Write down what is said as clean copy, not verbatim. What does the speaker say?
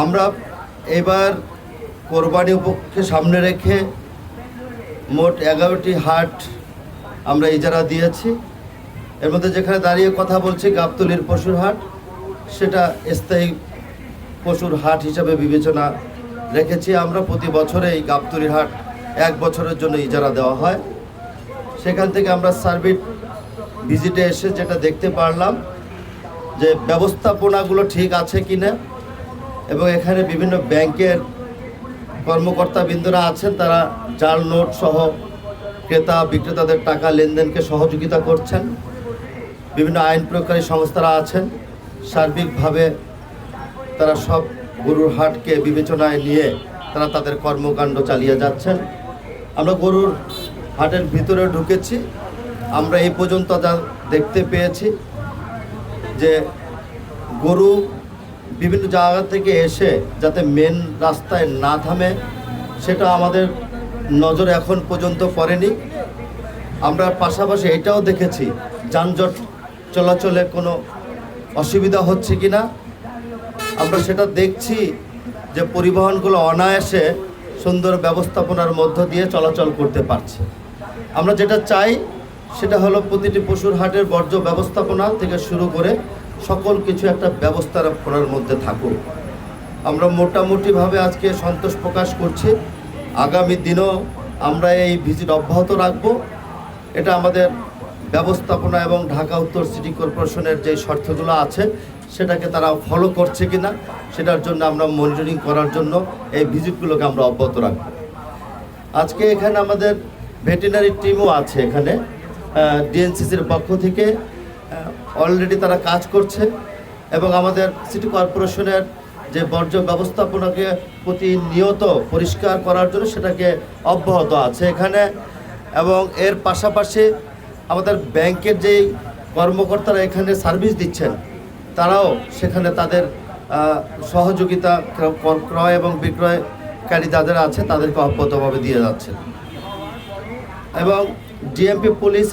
আমরা এবার কোরবানি উপলক্ষে সামনে রেখে মোট 11টি হাট আমরা ইজারা দিয়েছি। এর মধ্যে যেখানে দাঁড়িয়ে কথা বলছি গাবতলীর পশুর হাট, সেটা স্থায়ী পশুর হাট হিসাবে বিবেচনা রেখেছি আমরা। প্রতি বছরে এই গাবতলীর হাট 1 বছরের জন্য ইজারা দেওয়া হয়। সেখান থেকে আমরা সার্ভিস ভিজিটে এসে যেটা দেখতে পারলাম যে ব্যবস্থাপনাগুলো ঠিক আছে কিনা, এবং এখানে বিভিন্ন ব্যাংকের কর্মকর্তাবৃন্দরা আছেন, তারা জাল নোট সহ ক্রেতা বিক্রেতাদের টাকা লেনদেনকে সহযোগিতা করছেন। বিভিন্ন আইন প্রয়োগকারী সংস্থারা আছেন, সার্বিকভাবে তারা সব গরুর হাটকে বিবেচনায় নিয়ে তারা তাদের কর্মকাণ্ড চালিয়ে যাচ্ছেন। আমরা গরুর হাটের ভিতরে ঢুকেছি, আমরা এই পর্যন্ত যা দেখতে পেয়েছি যে গরু বিভিন্ন জায়গা থেকে এসে যাতে মেন রাস্তায় না থামে, সেটা আমাদের নজরে এখন পর্যন্ত পড়েনি। আমরা পাশাপাশি এটাও দেখেছি যানজট চলাচলে কোনো অসুবিধা হচ্ছে কি না। আমরা সেটা দেখছি যে পরিবহনগুলো অনায়াসে সুন্দর ব্যবস্থাপনার মধ্য দিয়ে চলাচল করতে পারছে। আমরা যেটা চাই সেটা হলো প্রতিটি পশুর হাটের বর্জ্য ব্যবস্থাপনা থেকে শুরু করে সকল কিছু একটা ব্যবস্থাপনার মধ্যে থাকুক। আমরা মোটামুটিভাবে আজকে সন্তোষ প্রকাশ করছি। আগামী দিনও আমরা এই ভিজিট অব্যাহত রাখব। এটা আমাদের ব্যবস্থাপনা এবং ঢাকা উত্তর সিটি কর্পোরেশনের যে শর্তগুলো আছে সেটাকে তারা ফলো করছে কিনা, সেটার জন্য আমরা মনিটরিং করার জন্য এই ভিজিটগুলোকে আমরা অব্যাহত রাখব। আজকে এখানে আমাদের ভেটেরিনারি টিমও আছে, এখানে ডিএনসিসির পক্ষ থেকে অলরেডি তারা কাজ করছে, এবং আমাদের সিটি কর্পোরেশনের যে বর্জ্য ব্যবস্থাপনাকে প্রতিনিয়ত পরিষ্কার করার জন্য সেটাকে অব্যাহত আছে এখানে। এবং এর পাশাপাশি আমাদের ব্যাংকের যেই কর্মকর্তারা এখানে সার্ভিস দিচ্ছেন, তারাও সেখানে তাদের সহযোগিতা ক্রয় এবং বিক্রয়কারী যাদের আছে তাদেরকে অব্যাহতভাবে দিয়ে যাচ্ছেন। এবং ডিএমপি পুলিশ